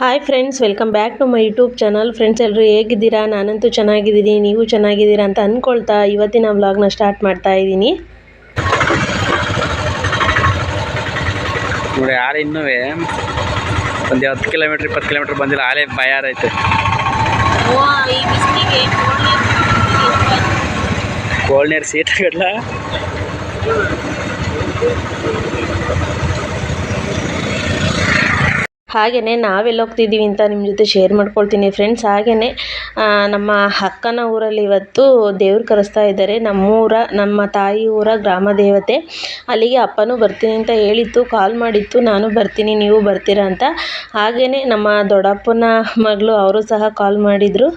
Hi friends, welcome back to my YouTube channel. Friends ಎಲ್ಲರೂ ಹೇಗಿದ್ದೀರಾ? ನಾನಂತೂ ಚೆನ್ನಾಗಿದ್ದೀನಿ, ನೀವು ಚೆನ್ನಾಗಿದ್ದೀರಾ ಅಂತ ಅಂದ್ಕೊಳ್ತಾ ಇವತ್ತಿನ ವ್ಲಾಗ್ನ ಸ್ಟಾರ್ಟ್ ಮಾಡ್ತಾ ಇದ್ದೀನಿ. ನೋಡಿ ಆಲೆ ಇನ್ನೂ ಒಂದು 10 ಕಿಲೋಮೀಟ್ರ್ 20 ಕಿಲೋಮೀಟ್ರ್ ಬಂದಿಲ್ಲ. ಆಲೆ ಬಯಾರೈತೆ. ಕೋಲ್ಡ್ ನೀರು ಸೀಟ್ ಆಗಲ್ಲ. ಹಾಗೆಯೇ ನಾವೆಲ್ಲ ಹೋಗ್ತಿದ್ದೀವಿ ಅಂತ ನಿಮ್ಮ ಜೊತೆ ಶೇರ್ ಮಾಡ್ಕೊಳ್ತೀನಿ ಫ್ರೆಂಡ್ಸ್. ಹಾಗೆಯೇ ನಮ್ಮ ಅಕ್ಕನ ಊರಲ್ಲಿ ಇವತ್ತು ದೇವ್ರು ಕರೆಸ್ತಾ ಇದ್ದಾರೆ. ನಮ್ಮ ತಾಯಿ ಊರ ಗ್ರಾಮ ದೇವತೆ. ಅಲ್ಲಿಗೆ ಅಪ್ಪನೂ ಬರ್ತೀನಿ ಅಂತ ಹೇಳಿತ್ತು, ಕಾಲ್ ಮಾಡಿತ್ತು, ನಾನು ಬರ್ತೀನಿ ನೀವು ಬರ್ತೀರಾ ಅಂತ. ಹಾಗೆಯೇ ನಮ್ಮ ದೊಡ್ಡಪ್ಪನ ಮಗಳು ಅವರು ಸಹ ಕಾಲ್ ಮಾಡಿದರು.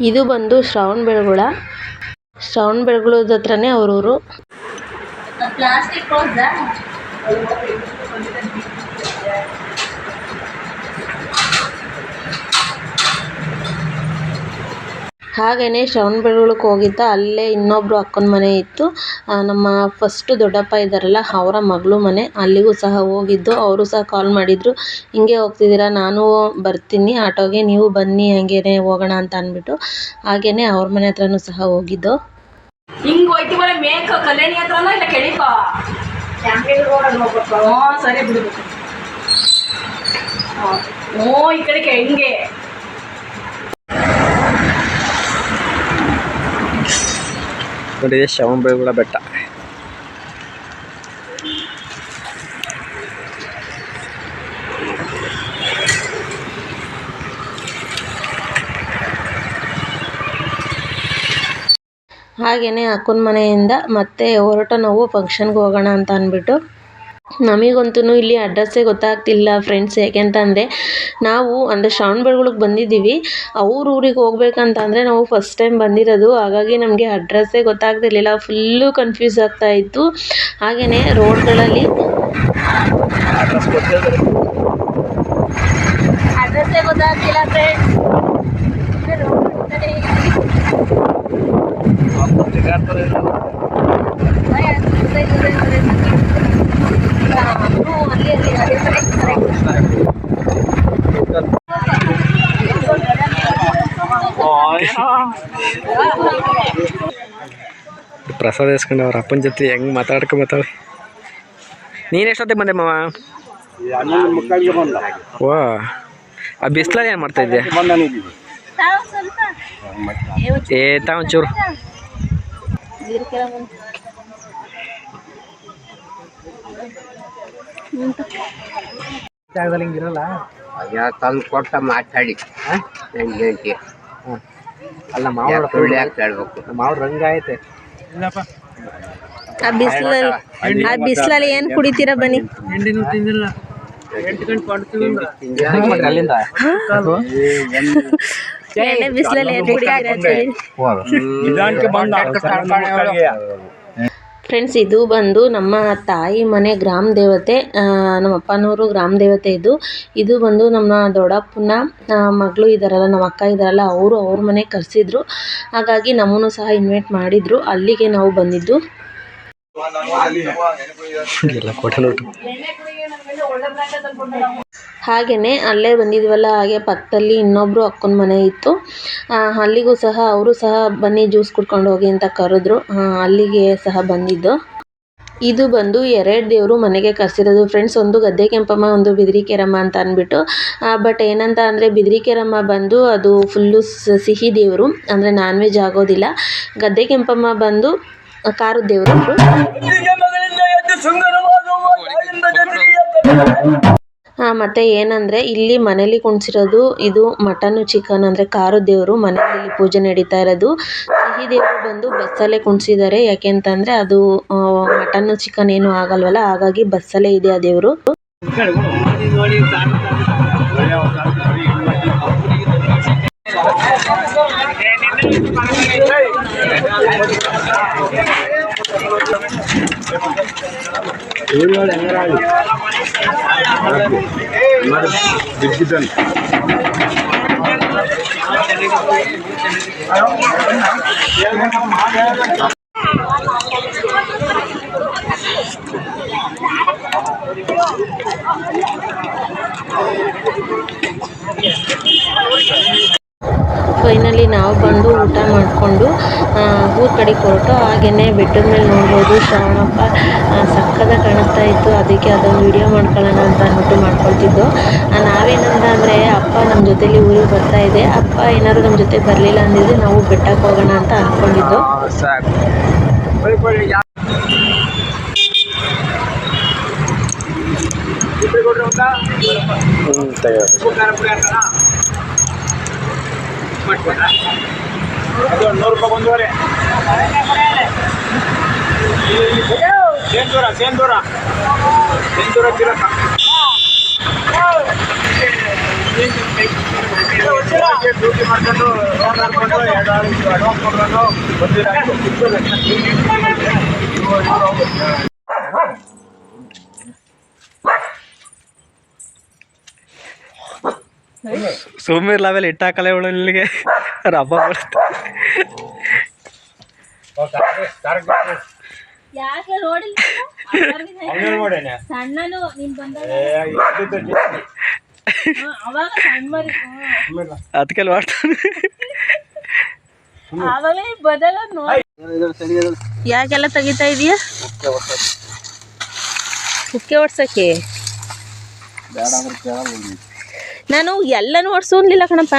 ಇದು ಬಂದು ಶ್ರವಣಬೆಳಗೊಳ ಹತ್ರನೇ ಅವರೂರು. ಹಾಗೆಯೇ ಶ್ರವಣಬೆಳಗೊಳಕ್ಕೆ ಹೋಗಿದ್ದ. ಅಲ್ಲೇ ಇನ್ನೊಬ್ಬರು ಅಕ್ಕನ ಮನೆ ಇತ್ತು, ನಮ್ಮ ಫಸ್ಟ್ ದೊಡ್ಡಪ್ಪ ಇದ್ದಾರಲ್ಲ ಅವರ ಮಗಳು ಮನೆ. ಅಲ್ಲಿಗೂ ಸಹ ಹೋಗಿದ್ದು. ಅವರು ಸಹ ಕಾಲ್ ಮಾಡಿದರು, ಹಿಂಗೆ ಹೋಗ್ತಿದ್ದೀರಾ, ನಾನು ಬರ್ತೀನಿ ಆಟೋಗೆ, ನೀವು ಬನ್ನಿ ಹಂಗೇನೆ ಹೋಗೋಣ ಅಂತ ಅಂದ್ಬಿಟ್ಟು. ಹಾಗೆಯೇ ಅವ್ರ ಮನೆ ಹತ್ರನೂ ಸಹ ಹೋಗಿದ್ದು. ಹಿಂಗೆ ಹೋಯ್ತೀವಲ್ಲ ಮೇಕ ಕಲ್ಯಾಣಿ ಹತ್ರನ ಇಲ್ಲ ಕೆಳಿಪ ಸರಿ ಬಿಡ್ಬೇಕು. ಈ ಕಡೆ ಹಿಂಗೆ ನೋಡಿ ಶ್ರವಣಬೆಳಗೊಳ ಬೆಟ್ಟ. ಹಾಗೆಯೇ ಅಕ್ಕನ ಮನೆಯಿಂದ ಮತ್ತೆ ಹೊರಟ ನಾವು ಫಂಕ್ಷನ್ಗೆ ಹೋಗೋಣ ಅಂತ ಅಂದ್ಬಿಟ್ಟು. ನಮಗಂತೂ ಇಲ್ಲಿ ಅಡ್ರೆಸ್ಸೇ ಗೊತ್ತಾಗ್ತಿಲ್ಲ ಫ್ರೆಂಡ್ಸ್. ಯಾಕೆಂತಂದರೆ ನಾವು ಅಂದರೆ ಶ್ರವಣಬೆಳಗೊಳಕ್ಕೆ ಬಂದಿದ್ದೀವಿ, ಅವ್ರ ಊರಿಗೆ ಹೋಗ್ಬೇಕಂತಂದರೆ ನಾವು ಫಸ್ಟ್ ಟೈಮ್ ಬಂದಿರೋದು. ಹಾಗಾಗಿ ನಮಗೆ ಅಡ್ರೆಸ್ಸೇ ಗೊತ್ತಾಗ್ತಿರ್ಲಿಲ್ಲ, ಫುಲ್ಲು ಕನ್ಫ್ಯೂಸ್ ಆಗ್ತಾ ಇತ್ತು. ಹಾಗೆಯೇ ರೋಡ್ಗಳಲ್ಲಿ ಅಡ್ರೆಸ್ಸೇ ಗೊತ್ತಾಗ್ತಿಲ್ಲ ಫ್ರೆಂಡ್ಸ್. ಪ್ರಸಾದ ಇಸ್ಕೊಂಡು ಅವ್ರ ಅಪ್ಪನ ಜೊತೆ ಹೆಂಗೆ ಮಾತಾಡ್ಕೊಬತ್ತಾವೆ. ನೀನು ಎಷ್ಟೊತ್ತಿಗೆ ಬಂದೆ ಮಾವ? ಓ, ಆ ಬಿಸಿಲಲ್ಲಿ ಏನು ಮಾಡ್ತಾಯಿದ್ದೆ? ಒಂಚೂರು ಹಿಂಗಿರಲ್ಲ. ತಂದು ಕೊಟ್ಟ ಮಾತಾಡಿ ಅಲ್ಲ ಮಾವ್ರ ರಂಗ ಐತೆ. ಆ ಬಿಸಿಲಲ್ಲಿ ಏನು ಕುಡಿತೀರಾ ಬನ್ನಿ. ಅಲ್ಲಿಂದ ಬಿಸಿಲಲ್ಲಿ ಏನು ಕುಡಿತೀರಾ ಫ್ರೆಂಡ್ಸ್. ಇದು ಬಂದು ನಮ್ಮ ತಾಯಿ ಮನೆ ಗ್ರಾಮ ದೇವತೆ, ನಮ್ಮ ಅಪ್ಪನವರು ಗ್ರಾಮ ದೇವತೆ. ಇದು ಬಂದು ನಮ್ಮ ದೊಡ್ಡಪ್ಪನ ಮಗಳು ಇದ್ದಾರಲ್ಲ, ನಮ್ಮ ಅಕ್ಕ ಇದ್ದಾರಲ್ಲ, ಅವ್ರ ಮನೆ ಕರೆಸಿದ್ರು. ಹಾಗಾಗಿ ನಮ್ಮನ್ನು ಸಹ ಇನ್ವೈಟ್ ಮಾಡಿದರು. ಅಲ್ಲಿಗೆ ನಾವು ಬಂದಿದ್ದು. ಹಾಗೆಯೇ ಅಲ್ಲೇ ಬಂದಿದ್ವಲ್ಲ, ಹಾಗೆ ಪಕ್ಕದಲ್ಲಿ ಇನ್ನೊಬ್ಬರು ಅಕ್ಕನ ಮನೆ ಇತ್ತು. ಅಲ್ಲಿಗೂ ಸಹ ಅವರು ಸಹ ಬನ್ನಿ ಜ್ಯೂಸ್ ಕುಡ್ಕೊಂಡು ಹೋಗಿ ಅಂತ ಕರೆದ್ರು. ಅಲ್ಲಿಗೆ ಸಹ ಬಂದಿದ್ದು. ಇದು ಬಂದು 2 ದೇವರು ಮನೆಗೆ ಕರೆಸಿರೋದು ಫ್ರೆಂಡ್ಸ್. ಒಂದು ಗದ್ದೆ ಕೆಂಪಮ್ಮ, ಒಂದು ಬಿದಿರಿ ಕೆರಮ್ಮ ಅಂತ ಅಂದ್ಬಿಟ್ಟು. ಬಟ್ ಏನಂತ ಅಂದರೆ ಬಿದಿರಿ ಕೆರಮ್ಮ ಬಂದು ಅದು ಫುಲ್ಲು ಸಿಹಿ ದೇವರು, ಅಂದರೆ ನಾನ್ ವೆಜ್ ಆಗೋದಿಲ್ಲ. ಗದ್ದೆ ಕೆಂಪಮ್ಮ ಬಂದು ಖಾರದ ದೇವರು. ಮತ್ತು ಏನಂದರೆ ಇಲ್ಲಿ ಮನೇಲಿ ಕುಣಿಸಿರೋದು ಇದು ಮಟನ್ನು ಚಿಕನ್, ಅಂದರೆ ಖಾರದ ದೇವರು. ಮನೆಯಲ್ಲಿ ಪೂಜೆ ನಡೀತಾ ಇರೋದು. ಸಿಹಿ ದೇವರು ಬಂದು ಬಸ್ಸಲ್ಲೇ ಕುಣಿಸಿದ್ದಾರೆ. ಯಾಕೆಂತಂದರೆ ಅದು ಮಟನ್ನು ಚಿಕನ್ ಏನೂ ಆಗಲ್ವಲ್ಲ, ಹಾಗಾಗಿ ಬಸ್ಸಲ್ಲೇ ಇದೆ ಆ ದೇವರು. ನಾವು ಬಂದು ಊಟ ಮಾಡಿಕೊಂಡು ಊರ ಕಡೆಗೆ ಹೊರಟು. ಹಾಗೆಯೇ ಬೆಟ್ಟದ ಮೇಲೆ ನೋಡ್ಬೋದು ಶ್ರವಣಪ್ಪ ಸಕ್ಕದ ಕಾಣಿಸ್ತಾ ಇತ್ತು. ಅದಕ್ಕೆ ಅದೊಂದು ವಿಡಿಯೋ ಮಾಡ್ಕೊಳ್ಳೋಣ ಅಂತ ಅಂದ್ಬಿಟ್ಟು ಮಾಡ್ಕೊಳ್ತಿದ್ದು. ನಾವೇನಂದ ಅಂದರೆ ಅಪ್ಪ ನಮ್ಮ ಜೊತೆಲಿ ಊರಿಗೆ ಬರ್ತಾ ಇದೆ, ಅಪ್ಪ ಏನಾದ್ರು ನಮ್ಮ ಜೊತೆ ಬರಲಿಲ್ಲ ಅಂದಿದ್ರೆ ನಾವು ಬೆಟ್ಟಕ್ಕೆ ಹೋಗೋಣ ಅಂತ ಅಂದ್ಕೊಂಡಿದ್ದು. ಸುಮ್ಮನೆ ಲೆವೆಲ್ ಇಟ್ಟಾಕಲ್ಲ ಇವಳು ಇಲ್ಲಿಗೆ ರಬ್ಬ ಅದಕ್ಕೆ ಯಾಕೆಲ್ಲ ತೆಗಿತಾ ಇದೀಯ? ಕುಕ್ಕೆ ಹೊಡ್ಸಕ್ಕೆ ನಾನು ಎಲ್ಲನೂ ಹೊಡ್ಸೋನ್ಲಿಲ್ಲ ಕಣಪ್ಪ.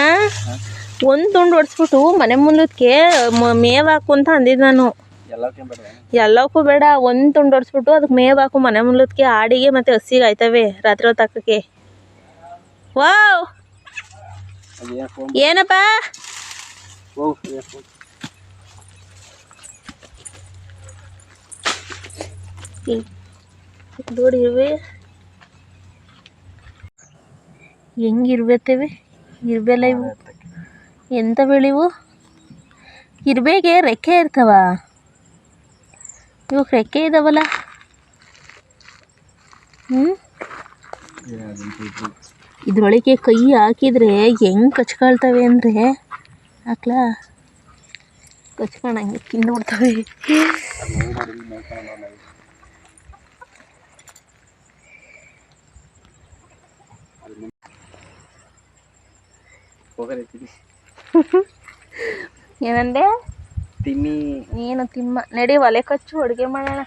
ಒಂದು ತುಂಡು ಹೊಡ್ಸ್ಬಿಟ್ಟು ಮನೆ ಮುಂದಕ್ಕೆ ಮೇವು ಹಾಕು ಅಂತ ಅಂದಿದ್ದು ನಾನು. ಎಲ್ಲಕ್ಕೂ ಬೇಡ, ಒಂದು ತುಂಡು ಹೊಡ್ಸ್ಬಿಟ್ಟು ಅದಕ್ಕೆ ಮೇವು ಹಾಕು ಮನೆ ಮುಂದಕ್ಕೆ, ಆಡಿಗೆ ಮತ್ತು ಹಸಿಗೆ ಆಯ್ತವೆ ರಾತ್ರಿ ಹೊತ್ತು ಹಾಕಕ್ಕೆ. ವಾವ್ ಏನಪ್ಪ ನೋಡಿ ಇರುವೆ ಹೆಂಗಿರ್ಬೇತೇವೆ. ಇರ್ಬೆಲ್ಲ ಇವು ಎಂತ ಬೆಳಿವು? ಇರ್ಬೇಗೆ ರೆಕ್ಕೆ ಇರ್ತಾವ, ಇವಾಗ ರೆಕ್ಕೆ ಇದಾವಲ್ಲ. ಇದ್ರೊಳಗೆ ಕೈ ಹಾಕಿದ್ರೆ ಹೆಂಗೆ ಕಚ್ಕೊಳ್ತವೆ ಅಂದರೆ ಹಾಕ್ಲಾ ಕಚ್ಕೊಂಡಂಗೆ ತಿಂದ್ಬಿಡ್ತವೆ. ಏನಂದೆ? ತಿನ್ನಿ ನೀನು ತಿಮ್ಮ ನಡಿ, ಒಲೆ ಕಚ್ಚು ಅಡುಗೆ ಮಾಡೋಣ.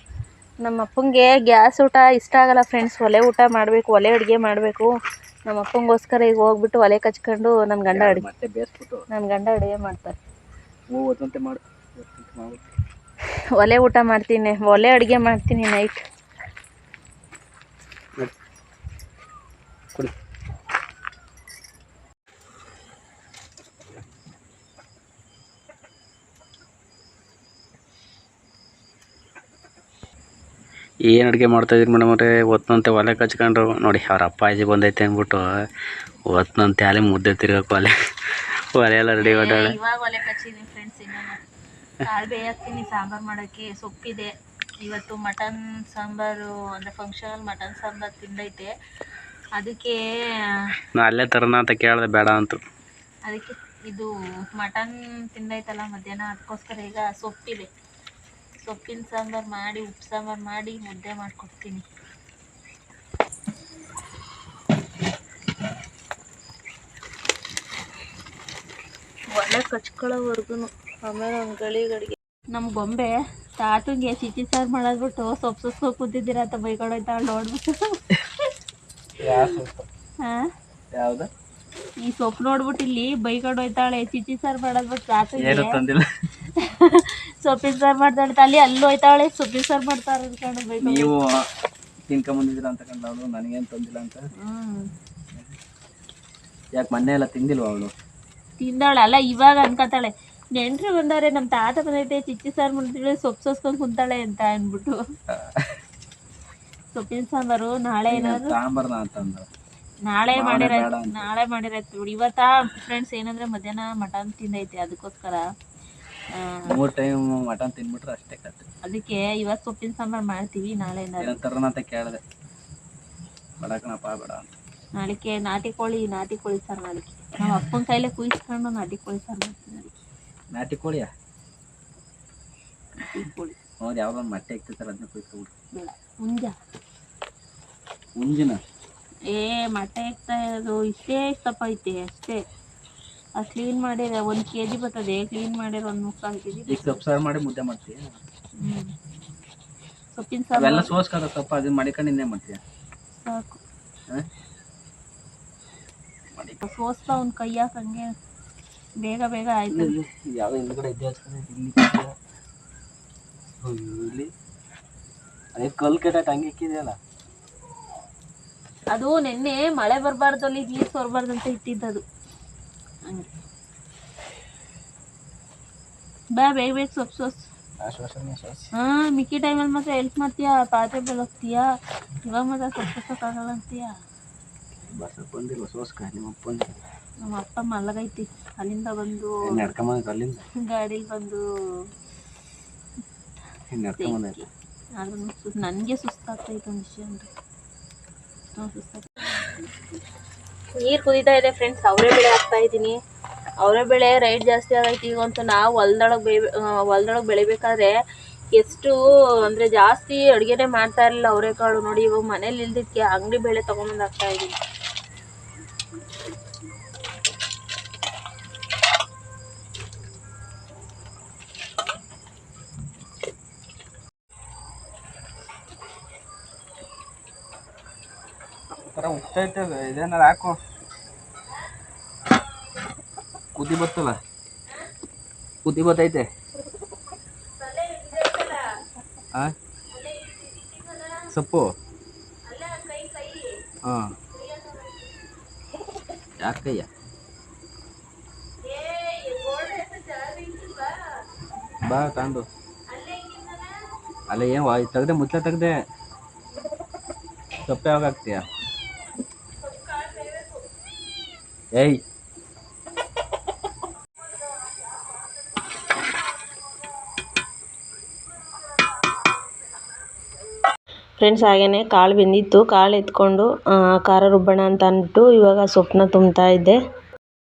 ನಮ್ಮ ಅಪ್ಪಂಗೆ ಗ್ಯಾಸ್ ಊಟ ಇಷ್ಟ ಆಗಲ್ಲ ಫ್ರೆಂಡ್ಸ್, ಒಲೆ ಊಟ ಮಾಡಬೇಕು, ಒಲೆ ಅಡುಗೆ ಮಾಡಬೇಕು. ನಮ್ಮ ಅಪ್ಪಂಗೋಸ್ಕರ ಈಗ ಹೋಗ್ಬಿಟ್ಟು ಒಲೆ ಕಚ್ಕೊಂಡು ನನ್ನ ಗಂಡ ಅಡುಗೆ ಮಾಡ್ತಾರೆ. ಒಲೆ ಊಟ ಮಾಡ್ತೀನಿ, ಒಲೆ ಅಡುಗೆ ಮಾಡ್ತೀನಿ ನೈಟ್. ಏನು ಅಡುಗೆ ಮಾಡ್ತಾಯಿದ್ರು ಮೇಡಮ್ ಅವರೇ? ಒತ್ತಂತೆ ಒಲೆ ಕಚ್ಕೊಂಡ್ರು ನೋಡಿ. ಅವ್ರ ಅಪ್ಪಾಜಿ ಬಂದೈತೆ ಅಂದ್ಬಿಟ್ಟು ಒತ್ತಂತೆ ಅಲ್ಲೇ ಮುದ್ದೆ ತಿರ್ಗಕ್ಕೆ ಒಲೆ ಎಲ್ಲ ರೆಡಿ ಓಡಾಡ. ಇವಾಗ ಒಲೆ ಕಚ್ಚಿದ್ದೀನಿ ಫ್ರೆಂಡ್ಸ್. ಇನ್ನೂ ಕಾಳು ಬೇಯಾಕ್ತೀನಿ ಸಾಂಬಾರು ಮಾಡೋಕ್ಕೆ. ಸೊಪ್ಪಿದೆ ಇವತ್ತು, ಮಟನ್ ಸಾಂಬಾರು ಅಂದರೆ ಫಂಕ್ಷನಲ್ಲಿ ಮಟನ್ ಸಾಂಬಾರು ತಿಂದೈತೆ. ಅದಕ್ಕೆ ನಾ ಅಲ್ಲೇ ತರೋಣ ಅಂತ ಕೇಳಿದೆ, ಬೇಡ ಅಂತು. ಅದಕ್ಕೆ ಇದು ಮಟನ್ ತಿಂದೈತಲ್ಲ ಮಧ್ಯಾಹ್ನ, ಅದಕ್ಕೋಸ್ಕರ ಈಗ ಸೊಪ್ಪಿದೆ, ಸೊಪ್ಪಿನ ಸಾಂಬಾರು ಮಾಡಿ ಉಪ್ಪು ಸಾಂಬಾರು ಮಾಡಿ ಮುದ್ದೆ ಮಾಡಿಕೊಡ್ತೀನಿ. ಒಳ್ಳೆ ಕಚ್ಕೊಳ್ಳೋವರೆಗೂ ಆಮೇಲೆ ಒಂದು ಗಳಿಗೆ ನಮ್ಮ ಗೊಂಬೆ ತಾತಂಗೆ ಚಿಚ್ಚಿ ಸಾರು ಮಾಡೋದ್ಬಿಟ್ಟು ಸೊಪ್ಪು ಸುಸ್ಕೊಂಡು ಕೂತಿದ್ದೀರ ಅಂತ ಬೈಕೊಡೋಯ್ತಾ ನೋಡ್ಬಿಟ್ಟು. ಹಾಂ ಯಾವ್ದು ಈ ಸೊಪ್ಪು ನೋಡ್ಬಿಟ್ಟು ಇಲ್ಲಿ ಬೈಕೊಡೋಯ್ತಾಳೆ. ಚಿಚ್ಚಿ ಸಾರು ಮಾಡೋದ್ಬಿಟ್ಟು ತಾತಂಗೆ ಸೊಪ್ಪಿನ ಸಾರು ಮಾಡ್ತಾಳೆ. ಅಲ್ಲಿ ಹೋಯ್ತಾಳೆ ಸೊಪ್ಪಿನ ಸಾರು ಮಾಡ್ತಾರೆ ಅನ್ಕೊಂಡು ಬೈಕ. ನೀವು ತಿನ್ಕೊಂಬಂದಿದ್ದೀರ ಅಂತ ಕಂಡು ನನಗೇನು ತಂದಿಲ್ಲ ಅಂತ. ಯಾಕೆ ಮೊನ್ನೆ ಎಲ್ಲ ತಿಂದಿಲ್ವ ಅವಳು? ತಿಂದಾಳೆ ಅಲ್ಲ, ಇವಾಗ ಅನ್ಕೋತಾಳೆ ನೆಂಟ್ರು ಬಂದಾರೆ, ನಮ್ಮ ತಾತ ಬಂದೈತೆ ಚಿಚ್ಚಿ ಸಾರು ಮಾಡ್ತಿದ್ರೆ ಸೊಪ್ಪು ಸೋಸ್ಕೊಂಡು ಕುಂತಾಳೆ ಅಂತ ಅಂದ್ಬಿಟ್ಟು. ಸೊಪ್ಪಿನ ಸಾಂಬಾರು ನಾಳೆ ಏನಾದ್ರು ನಾಳೆ ಮಾಡಿರತ್ತೆ ಬಿಡಿ. ಇವತ್ತಾ ಫ್ರೆಂಡ್ಸ್ ಏನಂದ್ರೆ ಮಧ್ಯಾಹ್ನ ಮಟನ್ ತಿಂದೈತೆ, ಅದಕ್ಕೋಸ್ಕರ 3 ಟೈಮ್ ಮಟನ್ ತಿನ್ಬಿಟ್ರೆ ಅಷ್ಟೇ ಕತೆ. ಅದಕ್ಕೆ ಇವತ್ತು ಸೊಪ್ಪಿನ ಸಾಂಬಾರು ಮಾಡ್ತೀವಿ. ನಾಳೆ ತರೋಣ ಅಂತ ಕೇಳಿದೆ, ಬಡಕಣಪ್ಪ ಬೇಡ ಅಂತ. ನಾಳಿಕೆ ನಾಟಿ ಕೋಳಿ ಸಾರು ನಾಳಿಕೆ ನಮ್ಮ ಅಪ್ಪನ ಕೈಲೇ ಕುಯ್ಸ್ಕೊಂಡು ನಾಟಿ ಕೋಳಿ ಸಾರು ಮಾಡ್ತೀನಿ. ನಾಟಿ ಕೋಳಿಯಾ? ನಾಟಿ ಕೋಳಿ ಹೌದು, ಯಾವ್ದೊಂದು ಮೊಟ್ಟೆ ಇಕ್ತಿರ್ತಾರೆ ಅದನ್ನ ಕುಯ್ಸ್ಕೊಬಿಡು. ಬೇಡ, ಮುಂಜಿನ ಮೊಟ್ಟೆ ಇಕ್ತಾ ಇರೋದು ಇಷ್ಟೇ ಇಷ್ಟಪ್ಪ ಐತೆ ಅಷ್ಟೇ. ಅದು ಕ್ಲೀನ್ ಮಾಡಿದ್ರೆ 1 kg ಬರ್ತದೆ, ಕ್ಲೀನ್ ಮಾಡಿದ್ರೆ 1 ಮುಕ್ಕಾಲು kg. ಈಗ ಸೊಪ್ಪು ಸಾರು ಮಾಡಿ ಮುದ್ದೆ ಮಾಡ್ತೀಯ? ಸೊಪ್ಪಿನ ಸಾರು ಅವೆಲ್ಲ ಸೋಸ್ಕದ ಸೊಪ್ಪು ಅದು ಮಾಡಿಕೊಂಡು ಇನ್ನೇ ಮಾಡ್ತೀಯ? ಸಾಕು. ಸೋಸ್ತಾ ಒಂದು ಕೈ ಹಾಕಂಗೆ ಬೇಗ ಬೇಗ ಆಯ್ತು. ಯಾವ ಹಿಂದ್ಗಡೆ ಇದ್ದೆ ಇಲ್ಲಿ ಅದೇ ಕಲ್ ಕೆಟ್ಟ ಹಂಗೆ ಇಕ್ಕಿದೆಯಲ್ಲ. ಅದು ನೆನ್ನೆ ಮಳೆ ಬರಬಾರ್ದು, ಅಲ್ಲಿ ನೀರು ಸೋರಬಾರ್ದು ಅಂತ ಇಟ್ಟಿದ್ದದು. ಹಂಗೆ ಬಾ ಬೇಗ ಬೇಗ ಸೊಪ್ಪು ಸೋಸ್. ಮಿಕ್ಕಿ ಟೈಮಲ್ಲಿ ಮಾತ್ರ ಹೆಲ್ಪ್ ಮಾಡ್ತೀಯಾ, ಪಾತ್ರೆ ಬೆಳಗ್ತೀಯಾ, ಇವಾಗ ಮಾತ್ರ ಸೊಪ್ಪು ಸೋಸೋಕ್ಕಾಗಲ್ಲ ಅಂತೀಯಾ. ಬಂದಿಲ್ಲ ಸೋಸ್ಕ ನಿಮ್ಮಪ್ಪ ನಮ್ಮ ಅಪ್ಪ ಮಲಗೈತಿ, ಅಲ್ಲಿಂದ ಬಂದು ಅಲ್ಲಿಂದ ಗಾಡೀಲಿ ಬಂದು ನನಗೆ ಸುಸ್ತಾಗ್ತೈತೆ ಒಂದು ವಿಷಯ ಅಂದರೆ ನೀರು ಕುದೀತಾ ಇದೆ ಫ್ರೆಂಡ್ಸ್. ಅವರೇ ಬೆಳೆ ಹಾಕ್ತಾ ಇದ್ದೀನಿ. ಅವರೇ ಬೆಳೆ ರೇಟ್ ಜಾಸ್ತಿ ಆಗೈತಿ ಈಗ ಅಂತೂ. ನಾವು ಹೊಲ್ದೊಳಗೆ ಬೆಳಿಬೇಕಾದ್ರೆ ಎಷ್ಟು ಅಂದರೆ ಜಾಸ್ತಿ ಅಡುಗೆನೇ ಮಾಡ್ತಾ ಇರಲಿಲ್ಲ ಅವರೆಕಾಳು. ನೋಡಿ ಇವಾಗ ಮನೇಲಿ ಇಲ್ದಿದ್ದಕ್ಕೆ ಅಂಗಡಿ ಬೆಳೆ ತೊಗೊಂಬಂದು ಹಾಕ್ತಾ ಇದ್ದೀನಿ. ಉತ್ತೈತೆ ಇದೇನಾರ ಹಾಕು, ಕುದಿ ಬತ್ತಲ್ಲ, ಕುದಿ ಬತ್ತೈತೆ. ಸೊಪ್ಪು ಹಾಂ ಯಾಕಯ್ಯ ಬಾ ತಂದು ಅಲ್ಲ ಏನು ತೆಗ್ದೆ ಮುಚ್ಚಲ ತೆಗ್ದೆ. ಸೊಪ್ಪು ಯಾವಾಗ ಹಾಕ್ತೀಯ? ಏಯ್ ಫ್ರೆಂಡ್ಸ್ ಹಾಗೇನೆ ಕಾಳು ಬೆಂದಿತ್ತು, ಕಾಳು ಎತ್ಕೊಂಡು ಖಾರ ರುಬ್ಬೋಣ ಅಂತ ಅಂದ್ಬಿಟ್ಟು ಇವಾಗ ಸೊಪ್ಪನ್ನ ತುಂಬ್ತಾ ಇದ್ದೆ.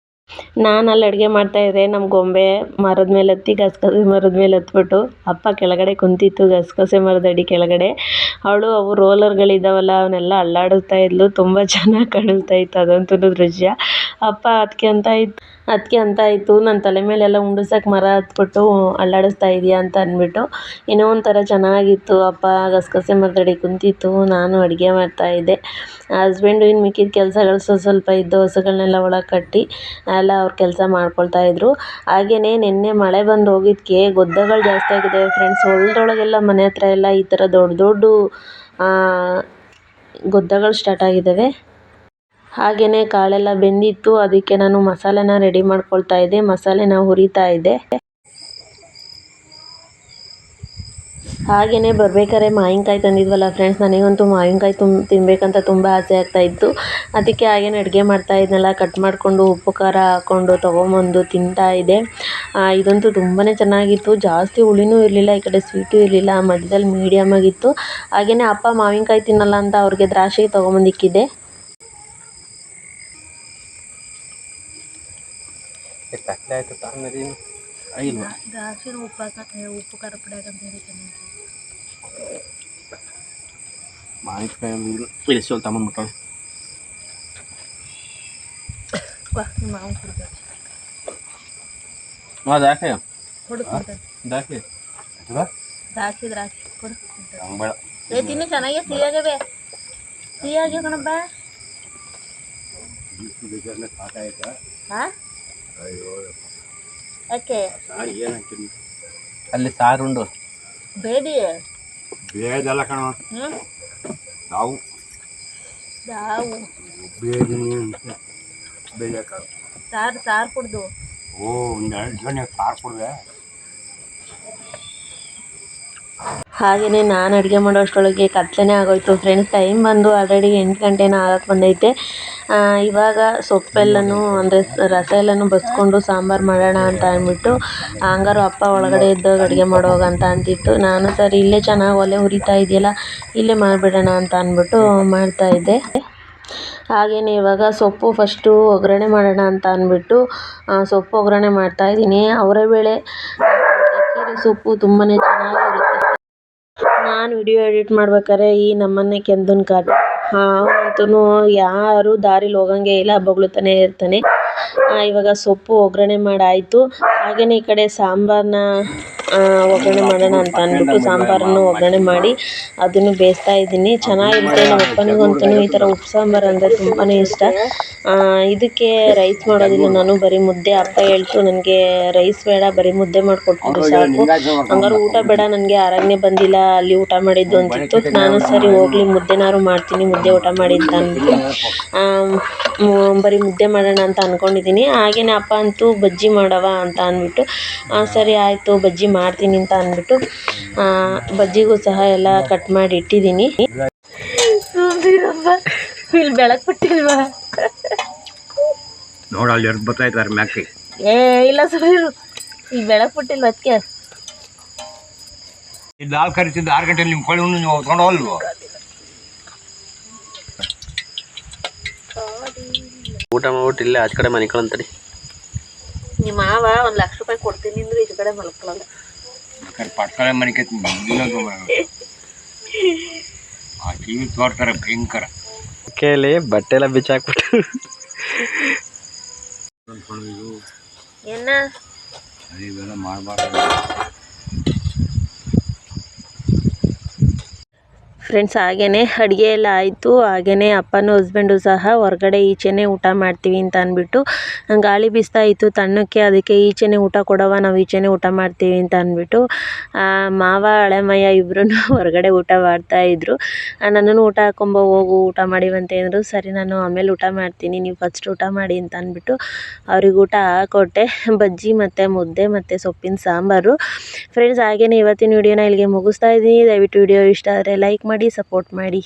ನಾನು ಅಲ್ಲಿ ಅಡುಗೆ ಮಾಡ್ತಾಯಿದ್ದೆ. ನಮ್ಮ ಗೊಂಬೆ ಮರದ ಮೇಲೆ ಹತ್ತಿ ಗಸಗಸೆ ಮರದ ಮೇಲೆ ಹತ್ಬಿಟ್ಟು, ಅಪ್ಪ ಕೆಳಗಡೆ ಕುಂತಿತ್ತು ಗಸಗಸೆ ಮರದ ಅಡಿ ಕೆಳಗಡೆ. ಅವು ರೋಲರ್ಗಳಿದ್ದಾವಲ್ಲ ಅವನ್ನೆಲ್ಲ ಅಲ್ಲಾಡಿಸ್ತಾ ಇದ್ಲು. ತುಂಬ ಚೆನ್ನಾಗಿ ಕಾಣಿಸ್ತಾ ಇತ್ತು ಅದಂತೂ ದೃಶ್ಯ. ಅಪ್ಪ ಅದಕ್ಕೆ ಅಂತ ಇತ್ತು ನನ್ನ ತಲೆ ಮೇಲೆಲ್ಲ ಉಂಡಿಸೋಕೆ ಮರ ಹತ್ಬಿಟ್ಟು ಅಲ್ಲಾಡಿಸ್ತಾ ಇದೆಯಾ ಅಂತ ಅಂದ್ಬಿಟ್ಟು. ಏನೋ ಒಂಥರ ಚೆನ್ನಾಗಿತ್ತು. ಅಪ್ಪ ಗಸಗಸೆ ಮರದಡಿ ಕುಂತಿತ್ತು, ನಾನು ಅಡುಗೆ ಮಾಡ್ತಾಯಿದ್ದೆ. ಹಸ್ಬೆಂಡು ಇನ್ನು ಮಿಕ್ಕಿದ ಕೆಲಸಗಳು ಸ್ವಲ್ಪ ಇದ್ದು ಹಸುಗಳನ್ನೆಲ್ಲ ಒಳಗೆ ಕಟ್ಟಿ ಎಲ್ಲ ಅವ್ರ ಕೆಲಸ ಮಾಡ್ಕೊಳ್ತಾಯಿದ್ರು. ಹಾಗೆಯೇ ನಿನ್ನೆ ಮಳೆ ಬಂದು ಹೋಗಿದ್ದಕ್ಕೆ ಗೊದ್ದಗಳು ಜಾಸ್ತಿ ಆಗಿದೆ ಫ್ರೆಂಡ್ಸ್. ಹೊಲದೊಳಗೆಲ್ಲ ಮನೆ ಹತ್ರ ಎಲ್ಲ ಈ ಥರ ದೊಡ್ಡ ದೊಡ್ಡ ಗೊದ್ದಗಳು ಸ್ಟಾರ್ಟ್ ಆಗಿದ್ದಾವೆ. ಹಾಗೆಯೇ ಕಾಳೆಲ್ಲ ಬೆಂದಿತ್ತು, ಅದಕ್ಕೆ ನಾನು ಮಸಾಲೆನ ರೆಡಿ ಮಾಡ್ಕೊಳ್ತಾ ಇದ್ದೆ, ಮಸಾಲೆನ ಹುರಿತಾ ಇದ್ದೆ. ಹಾಗೆಯೇ ಬರ್ಬೇಕಾದ್ರೆ ಮಾವಿನಕಾಯಿ ತಂದಿದ್ವಲ್ಲ ಫ್ರೆಂಡ್ಸ್, ನನಗಂತೂ ಮಾವಿನಕಾಯಿ ತಿನ್ನಬೇಕಂತ ತುಂಬ ಆಸೆ ಆಗ್ತಾಯಿತ್ತು. ಅದಕ್ಕೆ ಹಾಗೇನೆ ಅಡುಗೆ ಮಾಡ್ತಾ ಇದ್ನಲ್ಲ, ಕಟ್ ಮಾಡಿಕೊಂಡು ಉಪ್ಪು ಖಾರ ಹಾಕ್ಕೊಂಡು ತೊಗೊಂಬಂದು ತಿಂತಾ ಇದ್ದೆ. ಇದಂತೂ ತುಂಬಾ ಚೆನ್ನಾಗಿತ್ತು. ಜಾಸ್ತಿ ಹುಳಿನೂ ಇರಲಿಲ್ಲ, ಈ ಕಡೆ ಸ್ವೀಟು ಇರಲಿಲ್ಲ, ಮಧ್ಯದಲ್ಲಿ ಮೀಡಿಯಮ್ ಆಗಿತ್ತು. ಹಾಗೆಯೇ ಅಪ್ಪ ಮಾವಿನಕಾಯಿ ತಿನ್ನಲ್ಲ ಅಂತ ಅವ್ರಿಗೆ ದ್ರಾಕ್ಷಿ ತೊಗೊಂಬಂದಿಕ್ಕಿದ್ದೆ. ದ್ರಾಕ್ಷಿ ಉಪ್ಪು ಖಾರ ಪುಡಿ ಹಾಕಂತ ಹೇಳಿ ಚೆನ್ನಾಗಿ ಮಾವಿನಕಾಯಿ ಇಳಿಸೋಲ್ ತಗೊಂಡ್ಬಿಟ್ಟು ಮಾವು ಕೊಡ್ಬೇಕು. ದಾಖಲೆ ಕೊಡು ದಾಖಲೆ ದ್ರಾಕ್ಷಿ ಕೊಡು. ತಿನ್ನು ಚೆನ್ನಾಗಿ ಸಿಹಿಯಾಗವೆ, ಸಿಹಿಯಾಗಿ ಕಣಪ್ಪ. ಹಾಂ ಯಾಕೆ ಅಲ್ಲಿ ಸಾರುಂಡು ಬೇಡಿ ಬೇದಲ್ಲ ಕಣ ನಾವು ಸಾರು ಕುಡ್ದು ಒಂದು 2 ಜನ ಸಾರು ಕುಡ್ದೆ. ಹಾಗೆಯೇ ನಾನು ಅಡುಗೆ ಮಾಡೋ ಅಷ್ಟರೊಳಗೆ ಕತ್ಲೆನೇ ಆಗೋಯ್ತು ಫ್ರೆಂಡ್ಸ್. ಟೈಮ್ ಬಂದು ಆಲ್ರೆಡಿ 8 ಗಂಟೆನ ಆಗಕ್ಕೆ ಬಂದೈತೆ. ಇವಾಗ ಸೊಪ್ಪೆಲ್ಲನೂ ಅಂದರೆ ರಸ ಎಲ್ಲನೂ ಬಸ್ಕೊಂಡು ಸಾಂಬಾರು ಮಾಡೋಣ ಅಂತ ಅಂದ್ಬಿಟ್ಟು, ಹಂಗಾರು ಅಪ್ಪ ಒಳಗಡೆ ಇದ್ದಾಗ ಅಡುಗೆ ಮಾಡೋವಾಗ ಅಂತ ಅಂತಿತ್ತು. ನಾನು ಸರಿ ಇಲ್ಲೇ ಚೆನ್ನಾಗಿ ಒಲೆ ಉರಿತಾ ಇದೆಯಲ್ಲ, ಇಲ್ಲೇ ಮಾಡಿಬಿಡೋಣ ಅಂತ ಅಂದ್ಬಿಟ್ಟು ಮಾಡ್ತಾಯಿದ್ದೆ. ಹಾಗೆಯೇ ಇವಾಗ ಸೊಪ್ಪು ಫಸ್ಟು ಒಗ್ಗರಣೆ ಮಾಡೋಣ ಅಂತ ಅಂದ್ಬಿಟ್ಟು ಸೊಪ್ಪು ಒಗ್ಗರಣೆ ಮಾಡ್ತಾಯಿದ್ದೀನಿ. ಅವರೆಬೇಳೆ ತರಕಾರಿ ಸೊಪ್ಪು ತುಂಬಾ ಚೆನ್ನಾಗಿರುತ್ತೆ. ನಾನು ವಿಡಿಯೋ ಎಡಿಟ್ ಮಾಡ್ಬೇಕಾದ್ರೆ ಈ ನಮ್ಮನೆ ಕೆಂದನ್ ಕಾಟ ಅವನಂತೂ ಯಾರು ದಾರಿಲಿ ಹೋಗಂಗೆ ಇಲ್ಲ, ಬೊಗಳುತ್ತಾನೆ ಇರ್ತಾನೆ. ಇವಾಗ ಸೊಪ್ಪು ಒಗ್ಗರಣೆ ಮಾಡಾಯಿತು. ಹಾಗೆಯೇ ಈ ಕಡೆ ಸಾಂಬಾರನ್ನ ಒಗ್ಗರಣೆ ಮಾಡೋಣ ಅಂತ ಅಂದ್ಬಿಟ್ಟು ಸಾಂಬಾರನ್ನು ಒಗ್ಗರಣೆ ಮಾಡಿ ಅದನ್ನು ಬೇಯಿಸ್ತಾ ಇದ್ದೀನಿ. ಚೆನ್ನಾಗಿರುತ್ತೆ. ನಮ್ಮ ಅಪ್ಪನಿಗಂತೂ ಈ ಥರ ಉಪ್ಪು ಸಾಂಬಾರು ಅಂದರೆ ತುಂಬಾ ಇಷ್ಟ. ಇದಕ್ಕೆ ರೈಸ್ ಮಾಡೋದಿಲ್ಲ ನಾನು, ಬರೀ ಮುದ್ದೆ. ಅಪ್ಪ ಹೇಳ್ತು ನನಗೆ ರೈಸ್ ಬೇಡ, ಬರೀ ಮುದ್ದೆ ಮಾಡಿಕೊಟ್ಬಿಟ್ಟು ಸಾಕು, ಹಂಗಾರು ಊಟ ಬೇಡ, ನನಗೆ ಆರಾಧನೆ ಬಂದಿಲ್ಲ ಅಲ್ಲಿ ಊಟ ಮಾಡಿದ್ದು ಅಂತಿತ್ತು. ನಾನು ಸರಿ ಹೋಗಲಿ ಮುದ್ದೆನಾರು ಮಾಡ್ತೀನಿ, ಮುದ್ದೆ ಊಟ ಮಾಡಿ ಅಂತ ಅಂದ್ಬಿಟ್ಟು ಬರೀ ಮುದ್ದೆ ಮಾಡೋಣ ಅಂತ ಅಂದ್ಕೊಂಡಿದ್ದೀನಿ. ಹಾಗೆಯೇ ಅಪ್ಪ ಅಂತೂ ಬಜ್ಜಿ ಮಾಡವ ಅಂತ ಅಂದ್ಬಿಟ್ಟು ಸರಿ ಆಯಿತು ಬಜ್ಜಿ ಮಾಡ್ತೀನಿ ಅಂತ ಅಂದ್ಬಿಟ್ಟು ಬಜ್ಜಿಗೂ ಸಹ ಎಲ್ಲ ಕಟ್ ಮಾಡಿ ಇಟ್ಟಿದ್ದೀನಿ. ಇಲ್ಲಿ ಬೆಳಕು ಬಿಟ್ಟಿಲ್ವಾ ನೋಡ ಅಲ್ಲಿ ಎದ್ದು ಬರ್ತಾ ಇದ್ದಾರೆ ಮ್ಯಾಕೆ. ಇಲ್ಲ ಸುಮ್ಮನೆ ಈಗ ಬೆಳಕು ಬಿಟ್ಟಿಲ್ಲ ಅದಕ್ಕೆ. ಇದು ಹಾಲು ಕರಿತಿದ್ದು 6 ಗಂಟೆಲಿ ನಿಮ್ಮ ಕೊಳ್ಳಿ ನೀವು ಹೊತ್ಕೊಂಡು ಹೋಗಲ್ವೋ? ಊಟ ಮಾಡ್ಬಿಟ್ಟು ಇಲ್ಲೇ ಆಚೆ ಕಡೆ ಮನಿಕಳಂತಡಿ. ನಿಮ್ಮ ಮಾವ 1 ಲಕ್ಷ ರೂಪಾಯಿ ಕೊಡ್ತೀನಿ ಅಂದ್ರೆ ಈ ಕಡೆ ಮಲ್ಕೊಳ್ಳಲ್ಲ. ಪಡ್ಕಳೆ ಮನಿಕೈತಿ ಆ ಟಿವಿ ತೋರ್ತಾರೆ ಭಯಂಕರ. ಕೇಳಿ ಬಟ್ಟೆ ಎಲ್ಲ ಬಿಚ್ಚಾಕ್ಬಿಟ್ಟು ಏನ ಇವೆಲ್ಲ ಮಾಡಬಾರ್ದು. ಫ್ರೆಂಡ್ಸ್, ಹಾಗೆಯೇ ಅಡುಗೆ ಎಲ್ಲ ಆಯಿತು. ಹಾಗೆಯೇ ಅಪ್ಪನೂ ಹಸ್ಬೆಂಡು ಸಹ ಹೊರಗಡೆ ಈಚೆನೇ ಊಟ ಮಾಡ್ತೀವಿ ಅಂತ ಅಂದ್ಬಿಟ್ಟು ಗಾಳಿ ಬೀಸ್ತಾ ಇತ್ತು ತಣ್ಣಕ್ಕೆ, ಅದಕ್ಕೆ ಈಚೆನೇ ಊಟ ಕೊಡವ, ನಾವು ಈಚೆನೇ ಊಟ ಮಾಡ್ತೀವಿ ಅಂತ ಅಂದ್ಬಿಟ್ಟು ಮಾವ ಹಳೆಮಯ್ಯ ಇಬ್ಬರೂ ಹೊರಗಡೆ ಊಟ ಮಾಡ್ತಾಯಿದ್ರು. ನನ್ನನ್ನು ಊಟ ಹಾಕೊಂಬ ಹೋಗು ಊಟ ಮಾಡಿವಂತೆ ಅಂದರು. ಸರಿ ನಾನು ಆಮೇಲೆ ಊಟ ಮಾಡ್ತೀನಿ, ನೀವು ಫಸ್ಟ್ ಊಟ ಮಾಡಿ ಅಂತ ಅಂದ್ಬಿಟ್ಟು ಅವ್ರಿಗೆ ಊಟ ಹಾಕೊಟ್ಟೆ. ಬಜ್ಜಿ ಮತ್ತು ಮುದ್ದೆ ಮತ್ತು ಸೊಪ್ಪಿನ ಸಾಂಬಾರು. ಫ್ರೆಂಡ್ಸ್, ಹಾಗೆಯೇ ಇವತ್ತಿನ ವಿಡಿಯೋನ ಇಲ್ಲಿಗೆ ಮುಗಿಸ್ತಾ ಇದ್ದೀನಿ. ದಯವಿಟ್ಟು ವಿಡಿಯೋ ಇಷ್ಟ ಆದರೆ ಲೈಕ್ ಮಾಡಿ, ಸಪೋರ್ಟ್ ಮಾಡಿ.